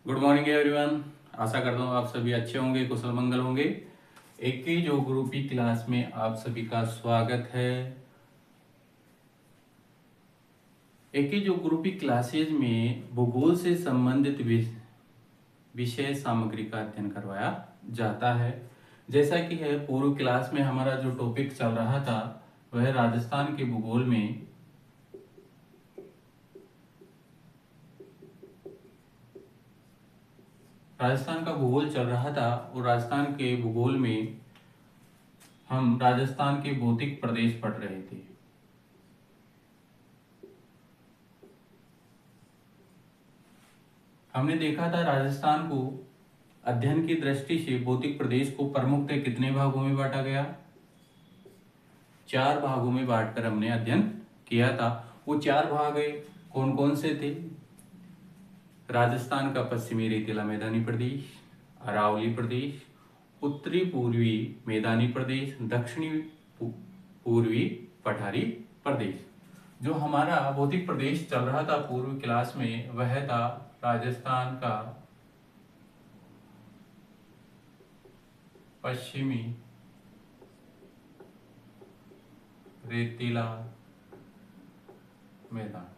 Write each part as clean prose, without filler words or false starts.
Good morning everyone. आशा करता हूँ आप सभी अच्छे होंगे, कुशल मंगल होंगे। एक ही ज्योग्राफी क्लास में आप सभी का स्वागत है। एक ही ज्योग्राफी क्लासेज में भूगोल से संबंधित विषय सामग्री का अध्ययन करवाया जाता है। जैसा कि है पूर्व क्लास में हमारा जो टॉपिक चल रहा था वह राजस्थान के भूगोल में राजस्थान का भूगोल चल रहा था और राजस्थान के भूगोल में हम राजस्थान के भौतिक प्रदेश पढ़ रहे थे। हमने देखा था राजस्थान को अध्ययन की दृष्टि से भौतिक प्रदेश को प्रमुखतः कितने भागों में बांटा गया? 4 भागों में बांटकर हमने अध्ययन किया था। वो 4 भाग कौन कौन से थे? राजस्थान का पश्चिमी रेतीला मैदानी प्रदेश, अरावली प्रदेश, उत्तरी पूर्वी मैदानी प्रदेश, दक्षिणी पूर्वी पठारी प्रदेश। जो हमारा भौतिक प्रदेश चल रहा था पूर्व क्लास में वह था राजस्थान का पश्चिमी रेतीला मैदान।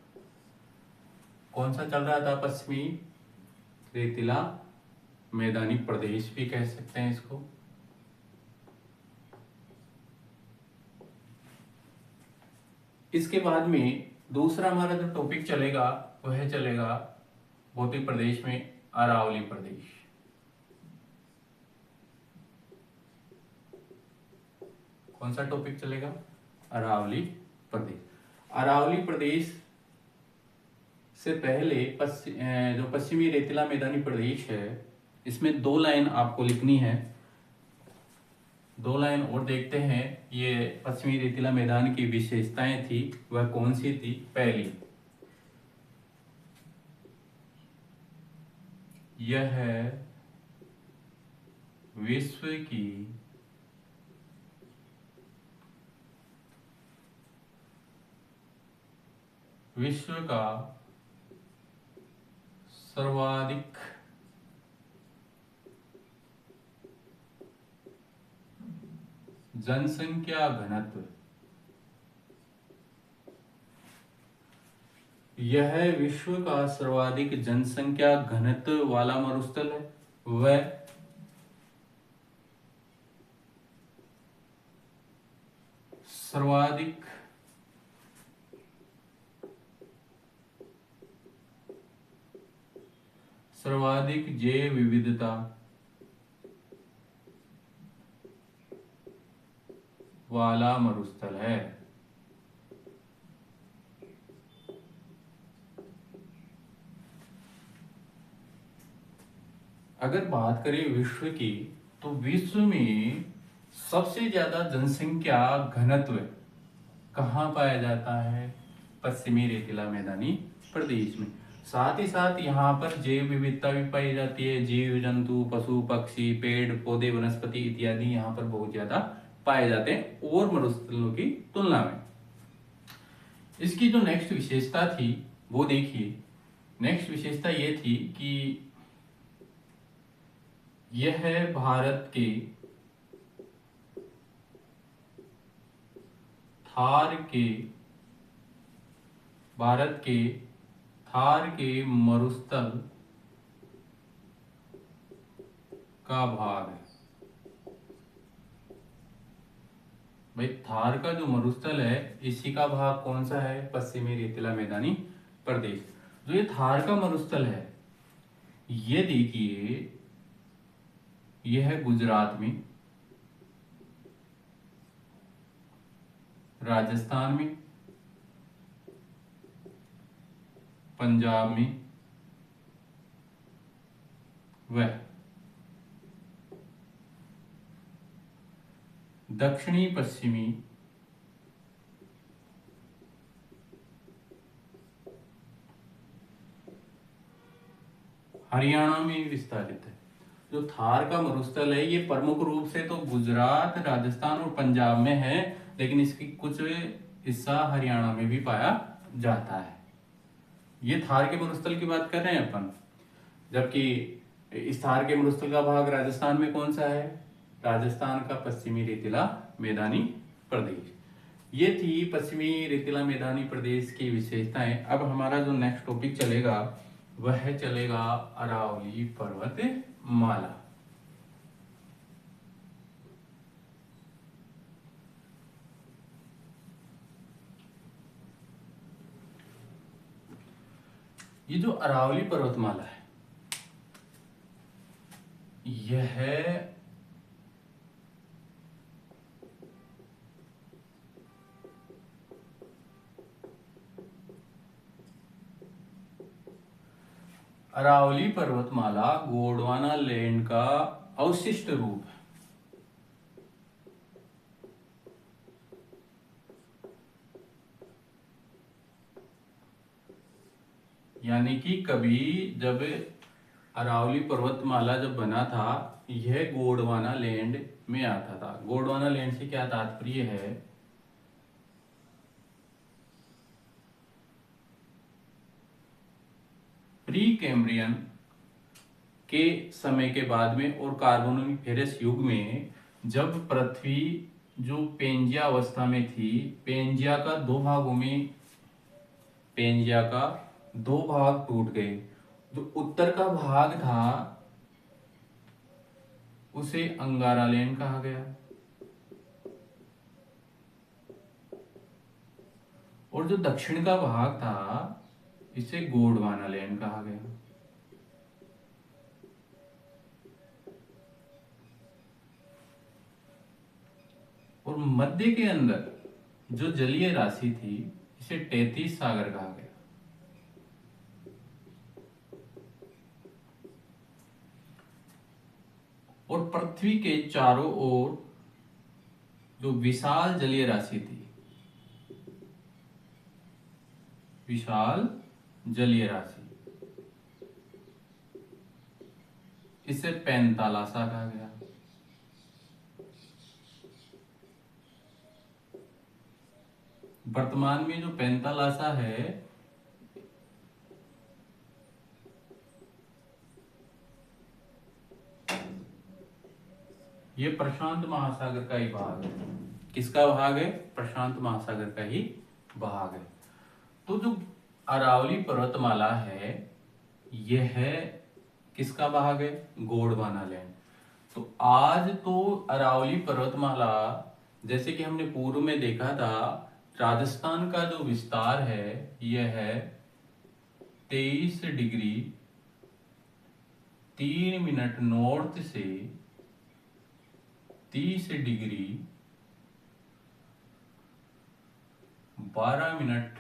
कौन सा चल रहा था? पश्चिमी रेतीला मैदानी प्रदेश भी कह सकते हैं इसको। इसके बाद में दूसरा हमारा जो टॉपिक चलेगा वह चलेगा भौतिक प्रदेश में अरावली प्रदेश। कौन सा टॉपिक चलेगा? अरावली प्रदेश। अरावली प्रदेश से पहले जो पश्चिमी रेतीला मैदानी प्रदेश है इसमें 2 लाइन आपको लिखनी है। 2 लाइन और देखते हैं ये पश्चिमी रेतीला मैदान की विशेषताएं थी वह कौन सी थी। पहली, यह है विश्व का सर्वाधिक जनसंख्या घनत्व। यह विश्व का सर्वाधिक जनसंख्या घनत्व वाला मरुस्थल है। वह सर्वाधिक जैव विविधता वाला मरुस्थल है। अगर बात करें विश्व की तो विश्व में सबसे ज्यादा जनसंख्या घनत्व कहाँ पाया जाता है? पश्चिमी रेतीला मैदानी प्रदेश में। साथ ही साथ यहाँ पर जैव विविधता भी पाई जाती है। जीव जंतु, पशु पक्षी, पेड़ पौधे, वनस्पति इत्यादि यहाँ पर बहुत ज्यादा पाए जाते हैं और मरुस्थलों की तुलना में। इसकी जो नेक्स्ट विशेषता थी वो देखिए। नेक्स्ट विशेषता ये थी कि यह भारत के थार के मरुस्थल का भाग है। भाई थार का जो मरुस्थल है इसी का भाग कौन सा है? पश्चिमी रेतीला मैदानी प्रदेश। जो ये थार का मरुस्थल है ये देखिए यह है गुजरात में, राजस्थान में, पंजाब में, वह दक्षिणी पश्चिमी हरियाणा में विस्तारित है। जो थार का मरुस्थल है ये प्रमुख रूप से तो गुजरात, राजस्थान और पंजाब में है, लेकिन इसकी कुछ हिस्सा हरियाणा में भी पाया जाता है। ये थार के मरुस्थल की बात कर रहे हैं अपन। जबकि इस थार के मरुस्थल का भाग राजस्थान में कौन सा है? राजस्थान का पश्चिमी रेतीला मैदानी प्रदेश। ये थी पश्चिमी रेतीला मैदानी प्रदेश की विशेषताएं। अब हमारा जो नेक्स्ट टॉपिक चलेगा वह चलेगा अरावली पर्वतमाला। ये जो अरावली पर्वतमाला है यह अरावली पर्वतमाला गोंडवाना लैंड का अवशिष्ट रूप है। यानी कि कभी जब अरावली पर्वतमाला जब बना था यह गोंडवाना लैंड में आता था। गोंडवाना लैंड से क्या तात्पर्य है? प्री कैम्ब्रियन के समय के बाद में और कार्बोनिफेरस युग में जब पृथ्वी जो पेंजिया अवस्था में थी, पेंजिया का दो भाग टूट गए। जो उत्तर का भाग था उसे अंगारा लैंड कहा गया और जो दक्षिण का भाग था इसे गोंडवाना लैंड कहा गया। और मध्य के अंदर जो जलीय राशि थी इसे तैतीस सागर कहा गया। और पृथ्वी के चारों ओर जो विशाल जलीय राशि थी, विशाल जलीय राशि, इसे पैंतालासा कहा गया। वर्तमान में जो पैंतालासा है ये प्रशांत महासागर का ही भाग है। किसका भाग है? प्रशांत महासागर का ही भाग है। तो जो अरावली पर्वतमाला है यह किसका भाग है? गोंडवाना लैंड। तो आज तो अरावली पर्वतमाला जैसे कि हमने पूर्व में देखा था, राजस्थान का जो विस्तार है यह है 23 डिग्री 3 मिनट नॉर्थ से 30 डिग्री 12 मिनट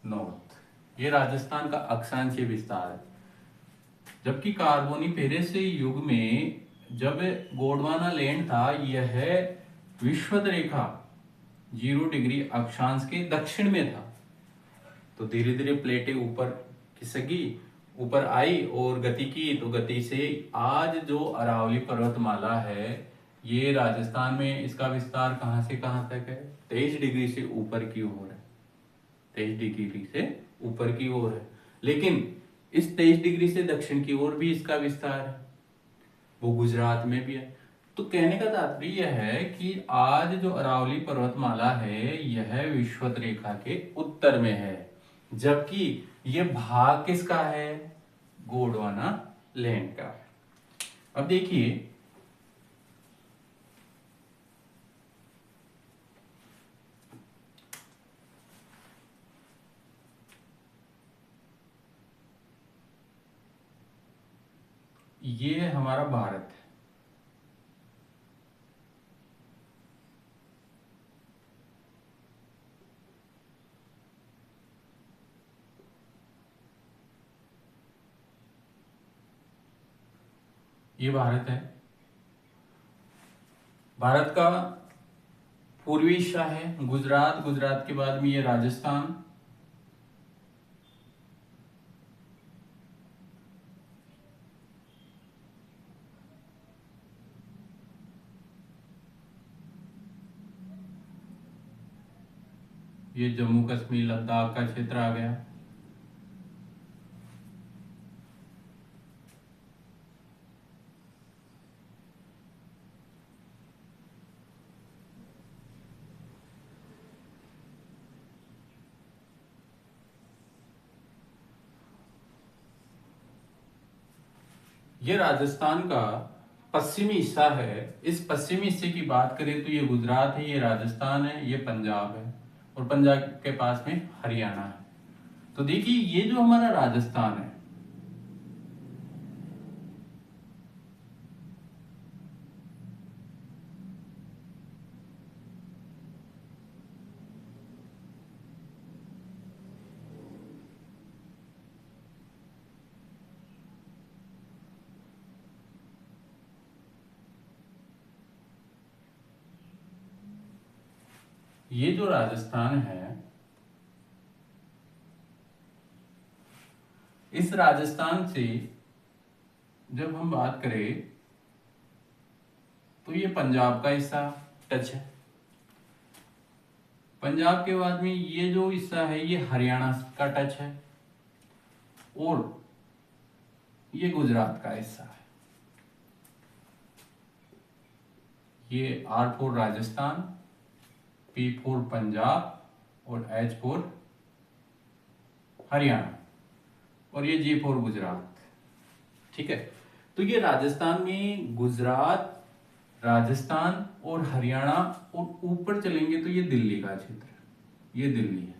नॉर्थ, ये राजस्थान का अक्षांशीय विस्तार है। जबकि कार्बोनिफेरस युग में जब गोंडवाना लैंड था यह विषुवत रेखा 0 डिग्री अक्षांश के दक्षिण में था। तो धीरे धीरे प्लेटें ऊपर खिसकी, ऊपर आई और गति की, तो गति से आज जो अरावली पर्वतमाला है ये राजस्थान में इसका विस्तार कहां से कहां तक है? 23 डिग्री से ऊपर की ओर है। 23 डिग्री से ऊपर की ओर है, लेकिन इस 23 डिग्री से दक्षिण की ओर भी इसका विस्तार है, वो गुजरात में भी है। तो कहने का तात्पर्य यह है कि आज जो अरावली पर्वतमाला है यह विषुवत रेखा के उत्तर में है, जबकि यह भाग किसका है? गोंडवाना लैंड का। अब देखिए ये हमारा भारत है, ये भारत है। भारत का पूर्वी हिस्सा है गुजरात, गुजरात के बाद में ये राजस्थान, ये जम्मू कश्मीर लद्दाख का क्षेत्र आ गया। ये राजस्थान का पश्चिमी हिस्सा है। इस पश्चिमी हिस्से की बात करें तो ये गुजरात है, ये राजस्थान है, ये पंजाब है, और पंजाब के पास में हरियाणा है। तो देखिए ये जो हमारा राजस्थान है, ये जो राजस्थान है, इस राजस्थान से जब हम बात करें तो ये पंजाब का हिस्सा टच है। पंजाब के बाद में ये जो हिस्सा है ये हरियाणा का टच है, और ये गुजरात का हिस्सा है। ये R four Rajasthan, P four Punjab और H फोर हरियाणा, और ये G फोर गुजरात। ठीक है, तो ये राजस्थान में गुजरात, राजस्थान और हरियाणा, और ऊपर चलेंगे तो ये दिल्ली का क्षेत्र है, ये दिल्ली है।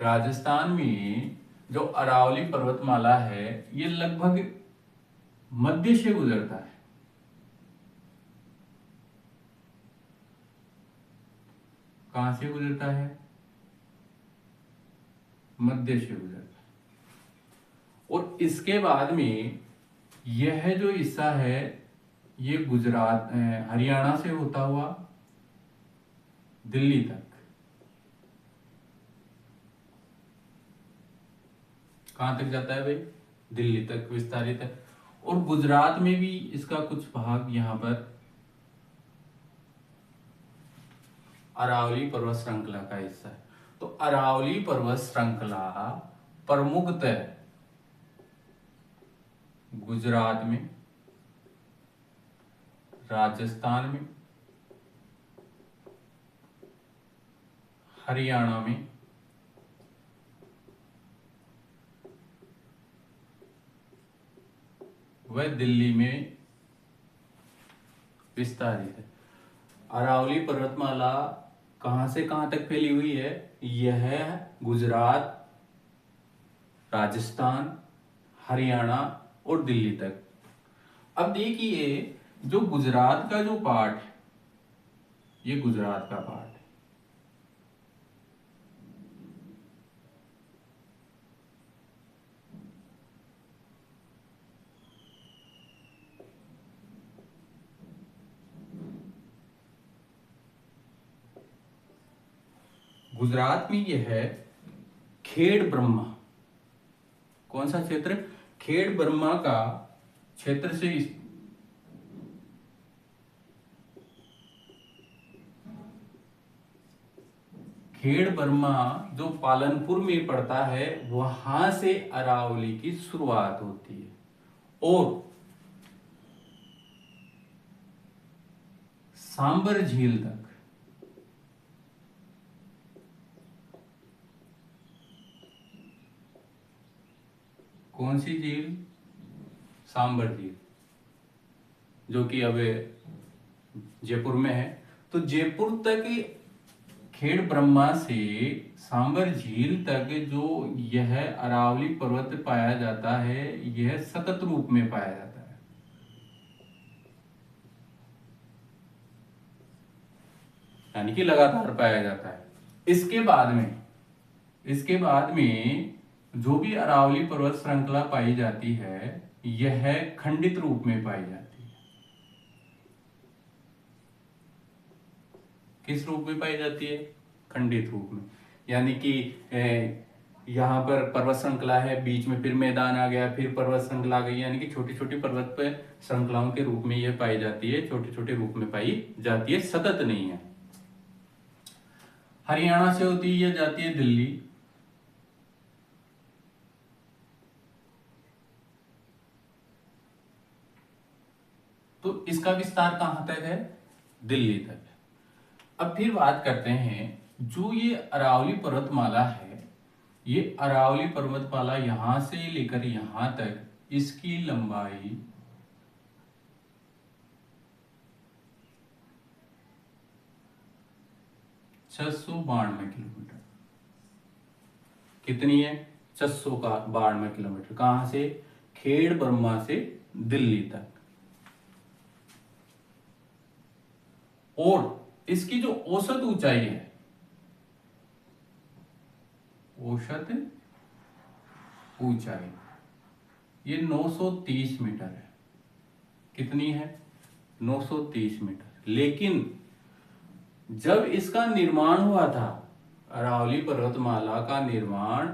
राजस्थान में जो अरावली पर्वतमाला है ये लगभग मध्य से गुजरता है। कहां से गुजरता है? मध्य से गुजरता है। और इसके बाद में यह जो हिस्सा है ये गुजरात हरियाणा से होता हुआ दिल्ली तक, कहां तक जाता है भाई? दिल्ली तक विस्तारित है। और गुजरात में भी इसका कुछ भाग यहां पर अरावली पर्वत श्रृंखला का हिस्सा है। तो अरावली पर्वत श्रृंखला प्रमुखतः गुजरात में, राजस्थान में, हरियाणा में, वह दिल्ली में विस्तारित है। अरावली पर्वतमाला कहां से कहां तक फैली हुई है? यह गुजरात, राजस्थान, हरियाणा और दिल्ली तक। अब देखिए जो गुजरात का जो पार्ट है, ये गुजरात का पार्ट है। गुजरात में यह है खेड़ ब्रह्मा। कौन सा क्षेत्र? खेड़ ब्रह्मा का क्षेत्र से खेड़ ब्रह्मा जो पालनपुर में पड़ता है वहां से अरावली की शुरुआत होती है, और सांबर झील तक। कौन सी झील? सांबर झील, जो कि अब जयपुर में है। तो जयपुर तक खेड़ ब्रह्मा से सांबर झील तक जो यह अरावली पर्वत पाया जाता है यह सतत रूप में पाया जाता है। यानी कि लगातार पाया जाता है। इसके बाद में जो भी अरावली पर्वत श्रृंखला पाई जाती है यह खंडित रूप में पाई जाती है। किस रूप में पाई जाती है? खंडित रूप में। यानी कि यहाँ पर पर्वत श्रृंखला है, बीच में फिर मैदान आ गया, फिर पर्वत श्रृंखला आ गई, यानी कि छोटी छोटी पर्वत पे श्रृंखलाओं के रूप में यह पाई जाती है, छोटे छोटे रूप में पाई जाती है, सतत नहीं है। हरियाणा से होती है, यह जाती है दिल्ली, तो इसका विस्तार कहां तक है? दिल्ली तक। अब फिर बात करते हैं जो ये अरावली पर्वतमाला है, ये अरावली पर्वतमाला यहां से लेकर यहां तक इसकी लंबाई 692 किलोमीटर। कितनी है? 692 किलोमीटर। कहां से? खेड़ ब्रह्मा से दिल्ली तक। और इसकी जो औसत ऊंचाई है, औसत ऊंचाई ये 930 मीटर है। कितनी है? 930 मीटर। लेकिन जब इसका निर्माण हुआ था, अरावली पर्वतमाला का निर्माण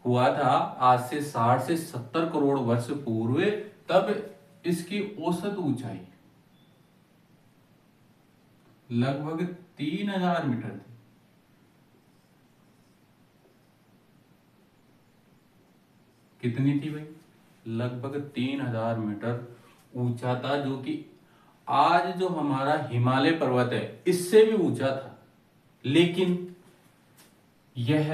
हुआ था आज से 60 से 70 करोड़ वर्ष पूर्व, तब इसकी औसत ऊंचाई लगभग 3000 मीटर थी। कितनी थी भाई? लगभग 3000 मीटर ऊंचा था, जो कि आज जो हमारा हिमालय पर्वत है इससे भी ऊंचा था। लेकिन यह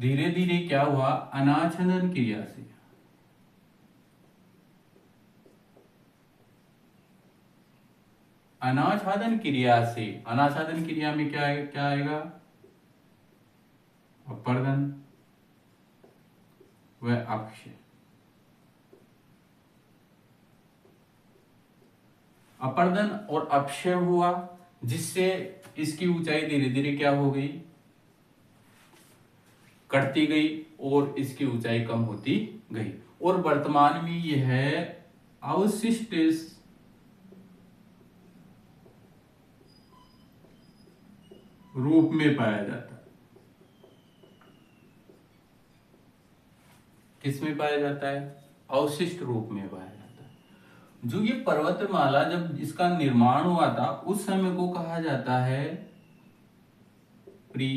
धीरे धीरे क्या हुआ? अनाच्छादन क्रिया से, अनाच्छादन क्रिया से, अनाच्छादन क्रिया में क्या आएगा? अपर्दन व अक्षय। अपर्दन और अपक्षय हुआ, जिससे इसकी ऊंचाई धीरे धीरे क्या हो गई? कटती गई और इसकी ऊंचाई कम होती गई। और वर्तमान में यह अवशिष्ट रूप में पाया जाता है। किस में पाया जाता है? अवशिष्ट रूप में पाया जाता है। जो ये पर्वतमाला जब इसका निर्माण हुआ था उस समय को कहा जाता है प्री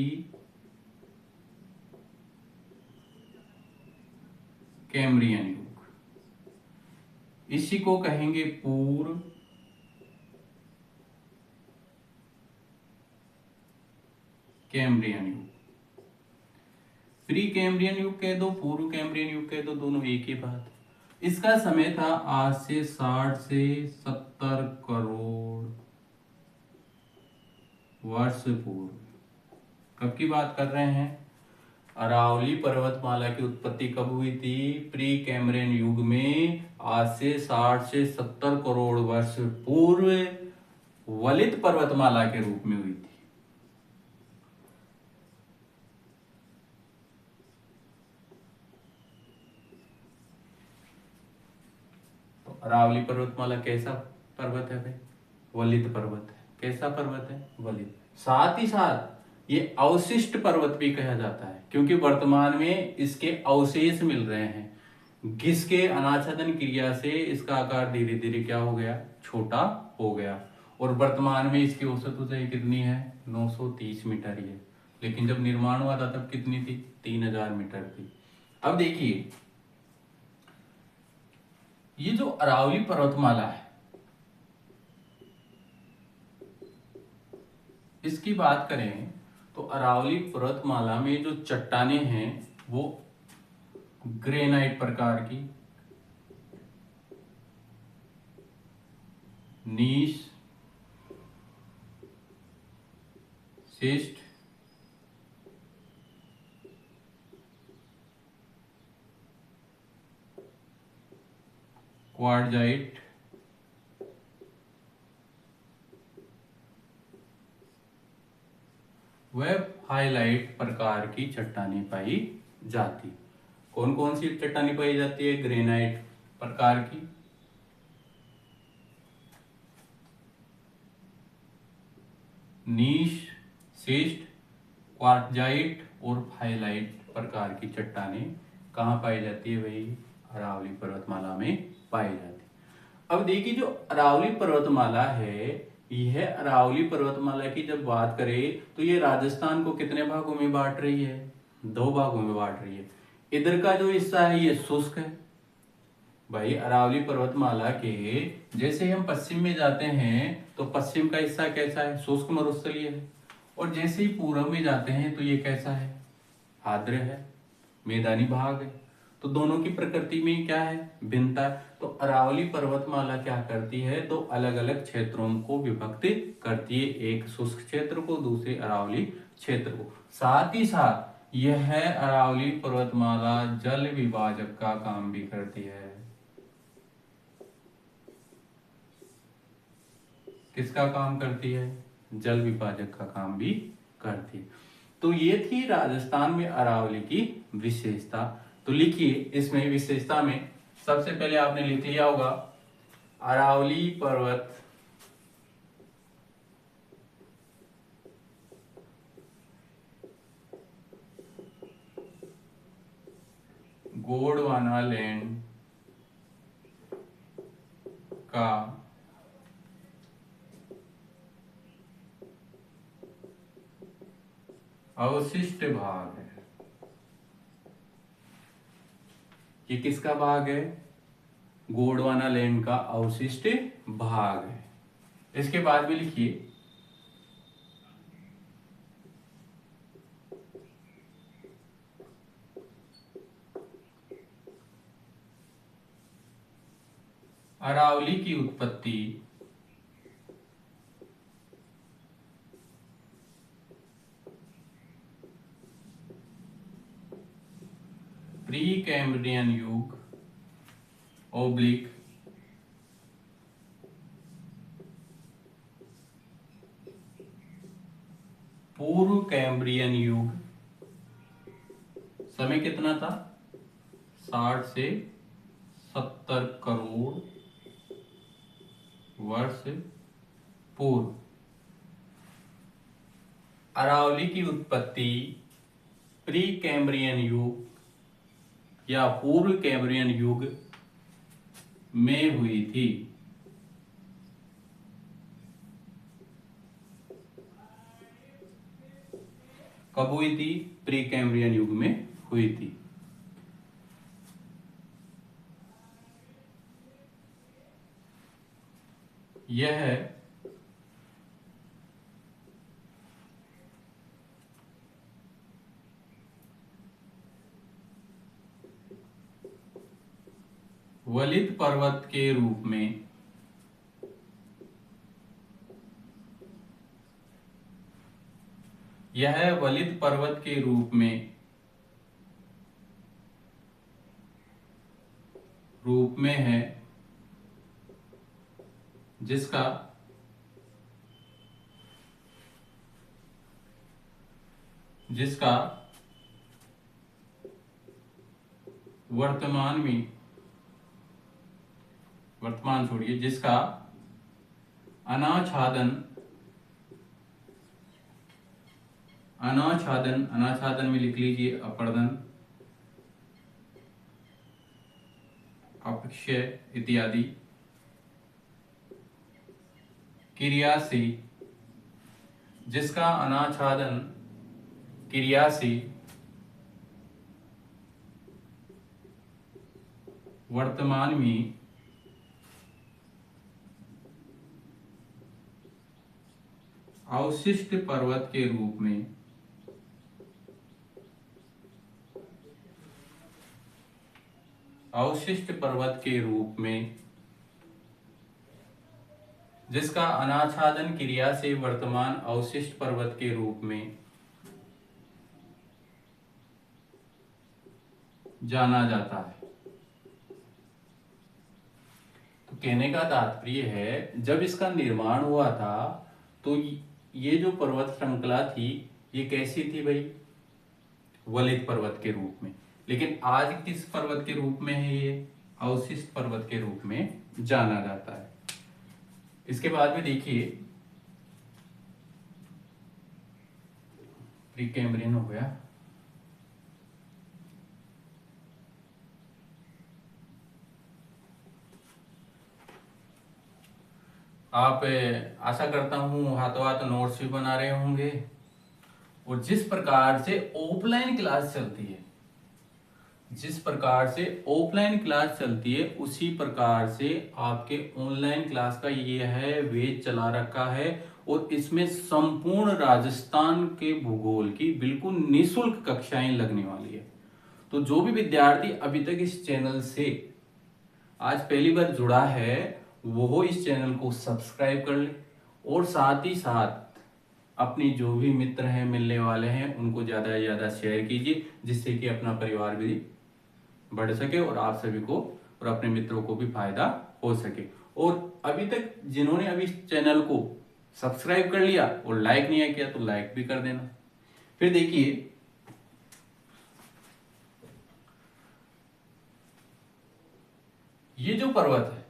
कैम्ब्रियन युग। इसी को कहेंगे पूर्व कैम्ब्रियन युग। प्री कैम्ब्रियन युग कह दो, पूर्व कैम्ब्रियन युग कह दो, दोनों एक ही बात। इसका समय था आज से 60 से 70 करोड़ वर्ष पूर्व। कब की बात कर रहे हैं? अरावली पर्वतमाला की उत्पत्ति कब हुई थी? प्री कैम्ब्रियन युग में, आज से 60 से 70 करोड़ वर्ष पूर्व वलित पर्वतमाला के रूप में हुई थी। तो अरावली पर्वतमाला कैसा पर्वत है भाई? वलित पर्वत है। कैसा पर्वत है? वलित। साथ ही साथ ये अवशिष्ट पर्वत भी कहा जाता है, क्योंकि वर्तमान में इसके अवशेष मिल रहे हैं। किसके? अनाच्छादन क्रिया से इसका आकार धीरे धीरे क्या हो गया? छोटा हो गया। और वर्तमान में इसकी औसत ऊंचाई कितनी है? 930 मीटर ही है। लेकिन जब निर्माण हुआ था तब कितनी थी? 3000 मीटर थी। अब देखिए, ये जो अरावली पर्वतमाला है इसकी बात करें तो अरावली पर्वतमाला में जो चट्टानें हैं वो ग्रेनाइट प्रकार की, नीश, शिस्ट, क्वार्टजाइट, वह हाईलाइट प्रकार की चट्टानें पाई जाती। कौन कौन सी चट्टानें पाई जाती है? ग्रेनाइट प्रकार की, नीश, शिस्ट, क्वार्टजाइट और हाईलाइट प्रकार की चट्टानें कहाँ पाई जाती है भाई? अरावली पर्वतमाला में पाई जाती। अब देखिए, जो अरावली पर्वतमाला है, यह अरावली पर्वतमाला की जब बात करें तो ये राजस्थान को कितने भागों में बांट रही है? 2 भागों में बांट रही है। इधर का जो हिस्सा है ये शुष्क है भाई। अरावली पर्वतमाला के जैसे हम पश्चिम में जाते हैं तो पश्चिम का हिस्सा कैसा है? शुष्क मरुस्थलीय है। और जैसे ही पूर्व में जाते हैं तो ये कैसा है? आर्द्र है, मैदानी भाग है। तो दोनों की प्रकृति में क्या है, भिन्नता है। तो अरावली पर्वतमाला क्या करती है, दो अलग अलग क्षेत्रों को विभक्त करती है, एक शुष्क क्षेत्र को, दूसरे अरावली क्षेत्र को। साथ ही साथ यह अरावली पर्वतमाला जल विभाजक का काम भी करती है। किसका काम करती है, जल विभाजक का काम भी करती है। तो ये थी राजस्थान में अरावली की विशेषता। तो लिखिए इसमें विशेषता में सबसे पहले आपने लिख लिया होगा अरावली पर्वत गोंडवाना लैंड का अवशिष्ट भाग है। ये किसका भाग है, गोंडवाना लैंड का अवशिष्ट भाग है। इसके बाद भी लिखिए अरावली की उत्पत्ति प्री कैम्ब्रियन युग ओब्लिक पूर्व कैम्ब्रियन युग, समय कितना था, 60 से 70 करोड़ वर्ष पूर्व। अरावली की उत्पत्ति प्री कैम्ब्रियन युग या पूर्व कैम्ब्रियन युग में हुई थी। कब हुई थी, प्री कैम्ब्रियन युग में हुई थी। यह वलित पर्वत के रूप में वलित पर्वत के रूप में है, जिसका वर्तमान छोड़िए, जिसका अनाच्छादन में लिख लीजिए अपर्दन, अपक्षय इत्यादि क्रिया से, जिसका अनाच्छादन क्रिया से वर्तमान में अवशिष्ट पर्वत के रूप में जिसका अनाच्छादन क्रिया से वर्तमान अवशिष्ट पर्वत के रूप में जाना जाता है। तो कहने का तात्पर्य है, जब इसका निर्माण हुआ था तो ये जो पर्वत श्रृंखला थी ये कैसी थी भाई, वलित पर्वत के रूप में। लेकिन आज किस पर्वत के रूप में है, ये अवशिष्ट पर्वत के रूप में जाना जाता है। इसके बाद में देखिए प्री कैम्ब्रियन हो गया, आप आशा करता हूं हाथों हाथ नोट्स भी बना रहे होंगे। और जिस प्रकार से ऑफलाइन क्लास चलती है, उसी प्रकार से आपके ऑनलाइन क्लास का ये है वेज चला रखा है। और इसमें संपूर्ण राजस्थान के भूगोल की बिल्कुल निःशुल्क कक्षाएं लगने वाली है। तो जो भी विद्यार्थी अभी तक इस चैनल से आज पहली बार जुड़ा है वो इस चैनल को सब्सक्राइब कर ले और साथ ही साथ अपनी जो भी मित्र हैं मिलने वाले हैं उनको ज़्यादा से ज़्यादा शेयर कीजिए, जिससे कि अपना परिवार भी बढ़ सके और आप सभी को और अपने मित्रों को भी फायदा हो सके। और अभी तक जिन्होंने अभी इस चैनल को सब्सक्राइब कर लिया और लाइक नहीं किया तो लाइक भी कर देना। फिर देखिए ये जो पर्वत है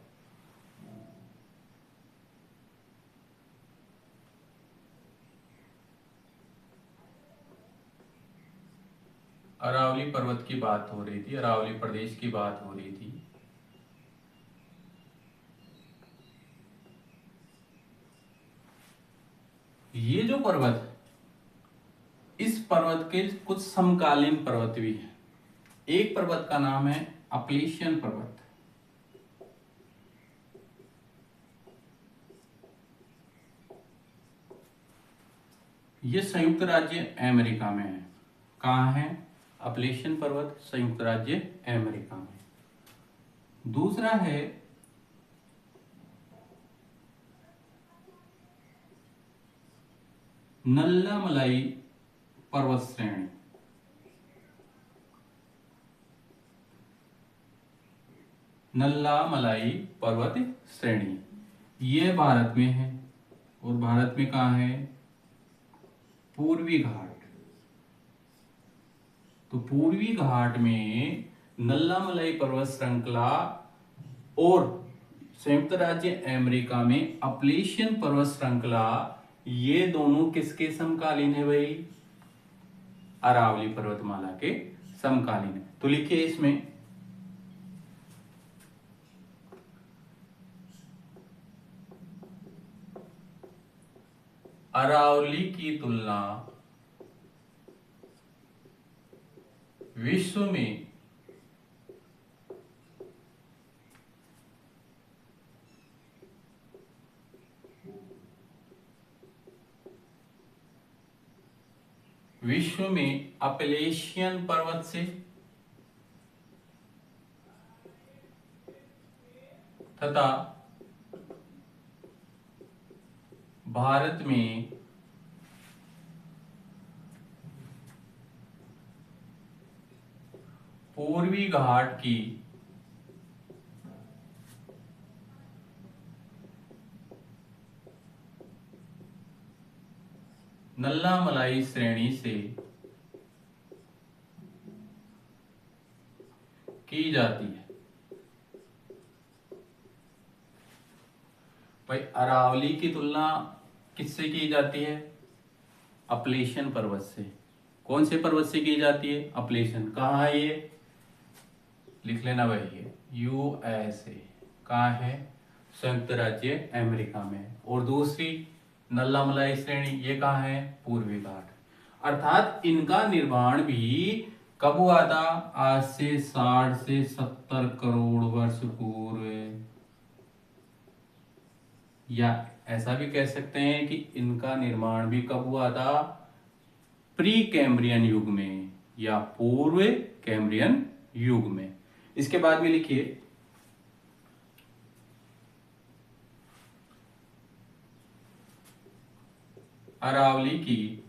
अरावली पर्वत की बात हो रही थी, अरावली प्रदेश की बात हो रही थी। ये जो पर्वत है इस पर्वत के कुछ समकालीन पर्वत भी हैं। एक पर्वत का नाम है अपलेशियन पर्वत। ये संयुक्त राज्य अमेरिका में है। कहाँ है? अपलेशियन पर्वत संयुक्त राज्य अमेरिका में। दूसरा है नल्लामलाई पर्वत श्रेणी। नल्लामलाई पर्वत श्रेणी ये भारत में है। और भारत में कहाँ है? पूर्वी घाट। तो पूर्वी घाट में नल्लामलाई पर्वत श्रृंखला और संयुक्त राज्य अमेरिका में अपलेशियन पर्वत श्रृंखला, ये दोनों किसके समकालीन है भाई? अरावली पर्वतमाला के समकालीन है। तो लिखिए इसमें अरावली की तुलना विश्व में अपलेशियन पर्वत से तथा भारत में पूर्वी घाट की नल्लामलाई श्रेणी से की जाती है। भाई अरावली की तुलना किससे की जाती है? अपलेशियन पर्वत से। कौन से पर्वत से की जाती है? अपलेशियन। कहाँ है ये? लिख लेना भाई, ये यूएसए। कहाँ है? संयुक्त राज्य अमेरिका में। और दूसरी नल्लामलाई श्रेणी ये कहाँ है? पूर्वी घाट। अर्थात इनका निर्माण भी कब हुआ था? आज से 60 से 70 करोड़ वर्ष पूर्व। या ऐसा भी कह सकते हैं कि इनका निर्माण भी कब हुआ था? प्री कैम्ब्रियन युग में या पूर्व कैम्ब्रियन युग में। इसके बाद में लिखिए अरावली की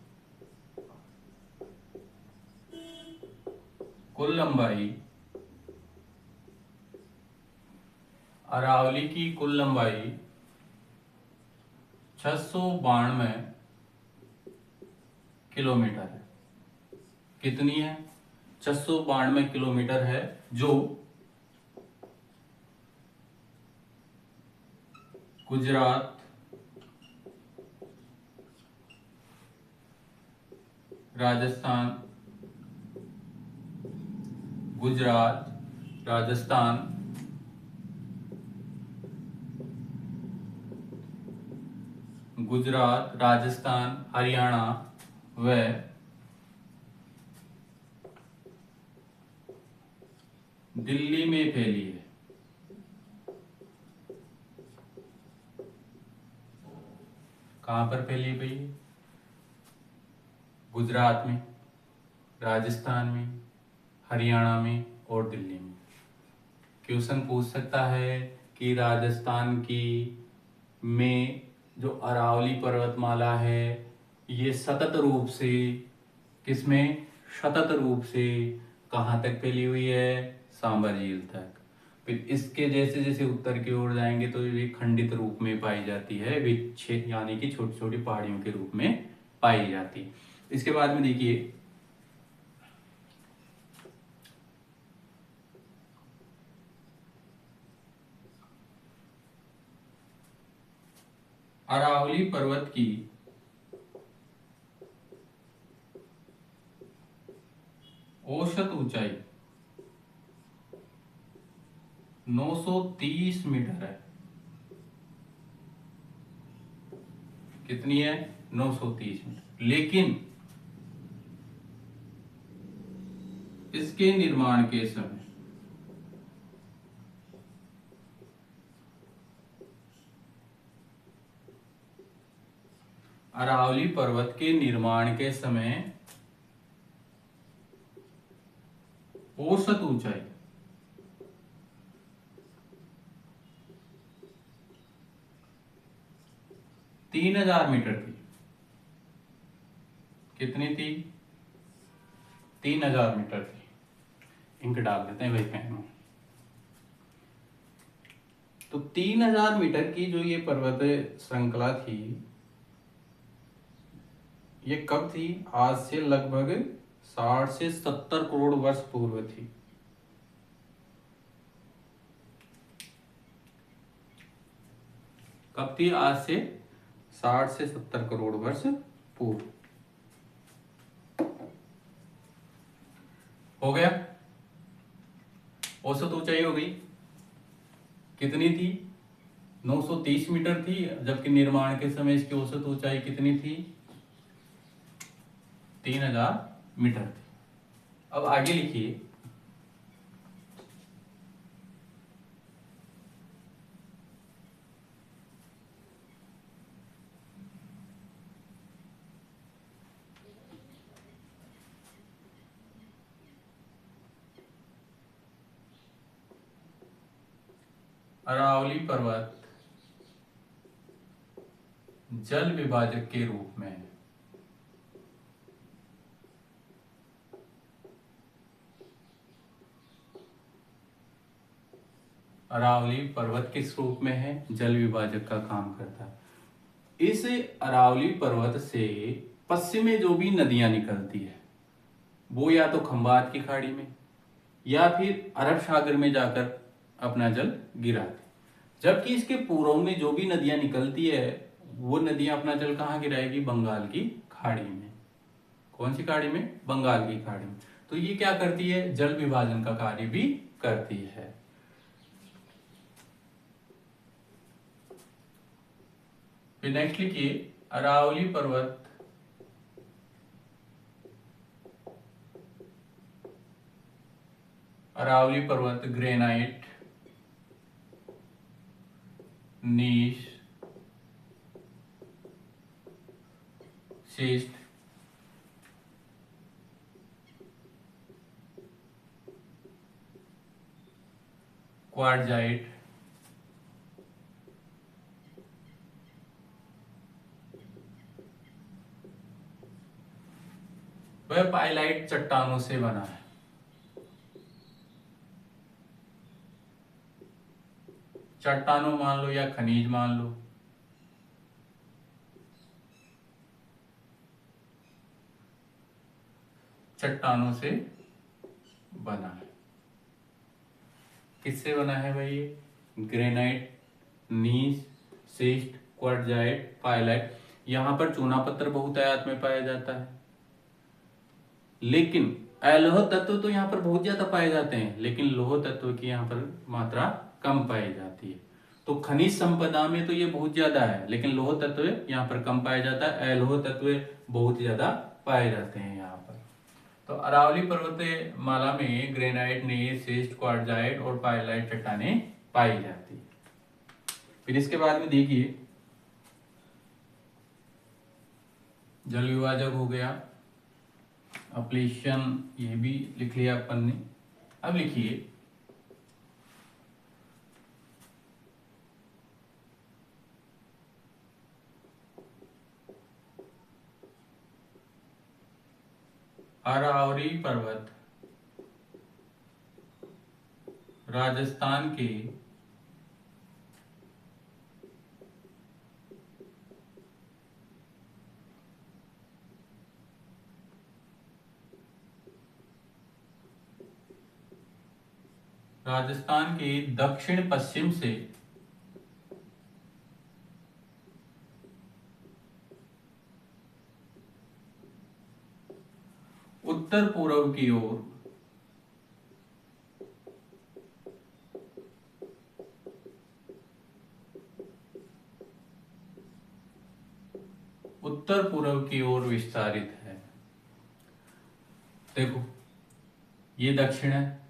कुल लंबाई 692 किलोमीटर है। कितनी है? 692 किलोमीटर है, जो गुजरात, राजस्थान, हरियाणा व दिल्ली में फैली है। कहां पर फैली भाई? गुजरात में, राजस्थान में, हरियाणा में और दिल्ली में। क्वेश्चन पूछ सकता है कि राजस्थान की में जो अरावली पर्वतमाला है ये सतत रूप से किसमें, सतत रूप से कहाँ तक फैली हुई है, सांबा झील तक। फिर इसके जैसे जैसे उत्तर की ओर जाएंगे तो ये खंडित रूप में पाई जाती है, विच्छेद यानी कि छोटी छोटी पहाड़ियों के रूप में पाई जाती है। इसके बाद में देखिए अरावली पर्वत की औसत ऊंचाई 930 मीटर है। कितनी है, 930 मीटर। लेकिन इसके निर्माण के समय अरावली पर्वत के निर्माण के समय औसत ऊंचाई 3000 मीटर थी। कितनी थी, 3000 मीटर थी। इंक डाल देते हैं भाई पेन में। तो 3000 मीटर की जो ये पर्वत श्रृंखला थी ये कब थी, आज से लगभग 60 से 70 करोड़ वर्ष पूर्व थी। कब थी, आज से 60 से 70 करोड़ वर्ष पूर्व। हो गया, औसत ऊंचाई हो गई। कितनी थी, 930 मीटर थी, जबकि निर्माण के समय इसकी औसत ऊंचाई कितनी थी, 3000 मीटर थी। अब आगे लिखिए अरावली पर्वत जल विभाजक के रूप में है। अरावली पर्वत किस रूप में है, जल विभाजक का काम करता है। इस अरावली पर्वत से पश्चिम में जो भी नदियां निकलती है वो या तो खंबात की खाड़ी में या फिर अरब सागर में जाकर अपना जल गिराती, जबकि इसके पूर्व में जो भी नदियां निकलती है वो नदियां अपना जल कहाँ गिराएगी, बंगाल की खाड़ी में। कौन सी खाड़ी में, बंगाल की खाड़ी में। तो ये क्या करती है, जल विभाजन का कार्य भी करती है। फिर नेक्स्ट लिखिए अरावली पर्वत ग्रेनाइट, नीश, शिस्ट, क्वार्टजाइट, वह पाइलाइट चट्टानों से बना है। चट्टानों मान लो या खनिज मान लो। चट्टानों से बना है। किससे बना है भाई ये, ग्रेनाइट, नीस, शिस्ट, क्वार्टजाइट, पाइलाइट। यहां पर चूना पत्थर बहुतायत में पाया जाता है, लेकिन अलोह तत्व तो यहाँ पर बहुत ज्यादा पाए जाते हैं, लेकिन लोह तत्व की यहाँ पर मात्रा कम पाई जाती है। तो खनिज संपदा में तो ये बहुत ज्यादा है, लेकिन लोह तत्व यहाँ पर कम पाया जाता है, अलोह तत्व बहुत ज्यादा पाए जाते हैं यहाँ पर। तो अरावली पर्वत माला में ग्रेनाइट, नीस, शिस्ट, क्वार्टजाइट और पाइलाइट चट्टानें पाई जाती है। फिर इसके बाद में देखिए जल विभाजक हो गया, अपलेशन ये भी लिख लिया अपन ने। अब लिखिए अरावली पर्वत राजस्थान के दक्षिण पश्चिम से उत्तर पूर्व की ओर विस्तारित है। देखो, ये दक्षिण है,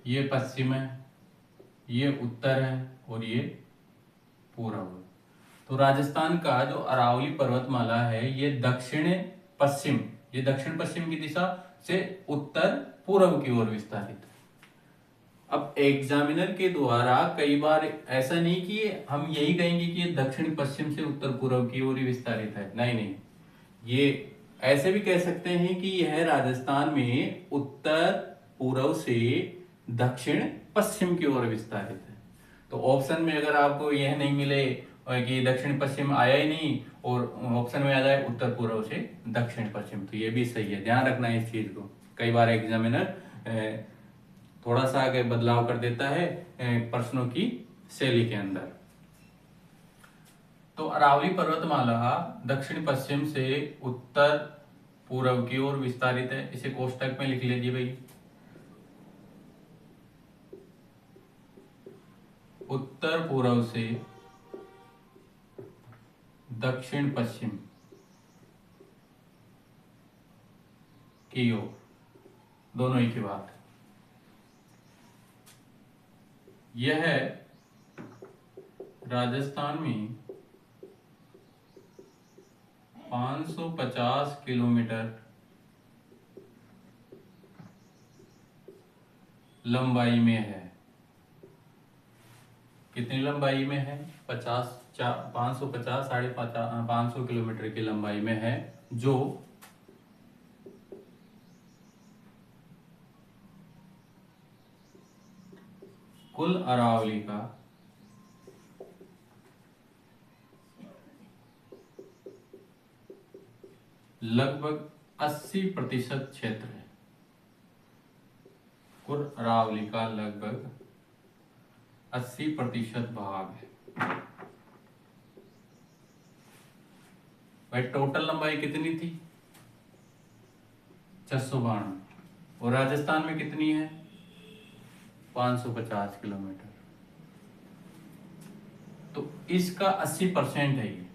ये पश्चिम है, ये उत्तर है और ये पूर्व है। तो राजस्थान का जो अरावली पर्वतमाला है ये दक्षिण पश्चिम की दिशा से उत्तर पूर्व की ओर विस्तारित है। अब एग्जामिनर के द्वारा कई बार ऐसा नहीं कि हम यही कहेंगे कि ये दक्षिण पश्चिम से उत्तर पूर्व की ओर ही विस्तारित है, नहीं, ये ऐसे भी कह सकते हैं कि यह राजस्थान में उत्तर पूर्व से दक्षिण पश्चिम की ओर विस्तारित है। तो ऑप्शन में अगर आपको यह नहीं मिले कि दक्षिण पश्चिम आया ही नहीं और ऑप्शन में आ जाए उत्तर पूर्व से दक्षिण पश्चिम, तो ये भी सही है। ध्यान रखना है इस चीज को। कई बार एग्जामिनर थोड़ा सा आगे बदलाव कर देता है प्रश्नों की शैली के अंदर। तो अरावली पर्वतमाला दक्षिण पश्चिम से उत्तर पूर्व की ओर विस्तारित है। इसे कोष्टक में लिख लीजिए भाई। उत्तर पूर्व से दक्षिण पश्चिम की ओर, दोनों ही की बात। यह राजस्थान में 550 किलोमीटर लंबाई में है। कितनी लंबाई में है? 550 550 किलोमीटर की लंबाई में है, जो कुल अरावली का लगभग 80% क्षेत्र है। कुल अरावली का लगभग 80% भाग है। भाई टोटल लंबाई कितनी थी? 692। और राजस्थान में कितनी है? 550 किलोमीटर। तो इसका 80% है ये।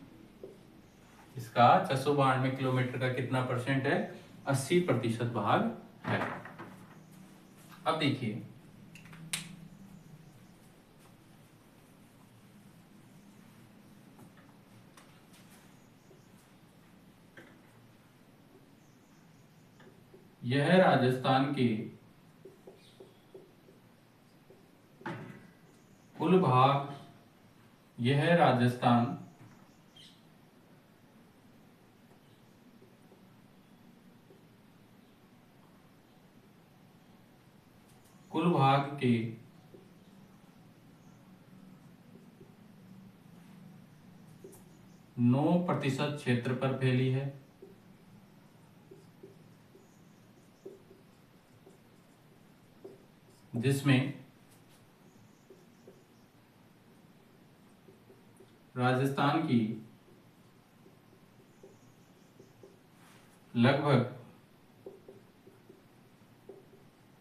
इसका 692 किलोमीटर का कितना परसेंट है? 80% भाग है। अब देखिए, यह राजस्थान के कुल भाग, यह राजस्थान कुल भाग के 9% क्षेत्र पर फैली है। जिसमें राजस्थान की लगभग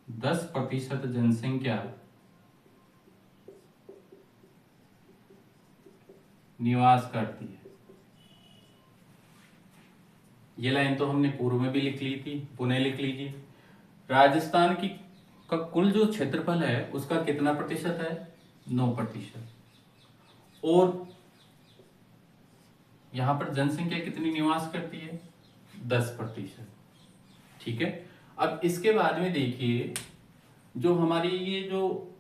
10% जनसंख्या निवास करती है। ये लाइन तो हमने पूर्व में भी लिख ली थी, पुनः लिख लीजिए। राजस्थान की का कुल जो क्षेत्रफल है उसका कितना प्रतिशत है? 9%। और यहां पर जनसंख्या कितनी निवास करती है? 10%। ठीक है। अब इसके बाद में देखिए, जो हमारी ये जो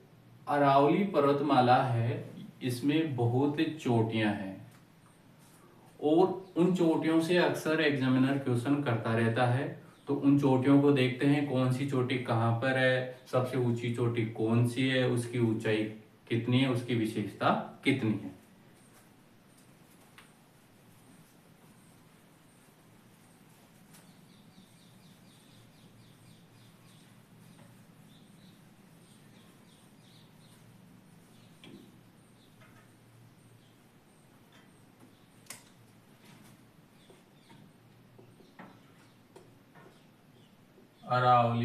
अरावली पर्वतमाला है, इसमें बहुत चोटियां हैं और उन चोटियों से अक्सर एग्जामिनर क्वेश्चन करता रहता है। तो उन चोटियों को देखते हैं, कौन सी चोटी कहाँ पर है, सबसे ऊंची चोटी कौन सी है, उसकी ऊंचाई कितनी है, उसकी विशेषता कितनी है। अरावली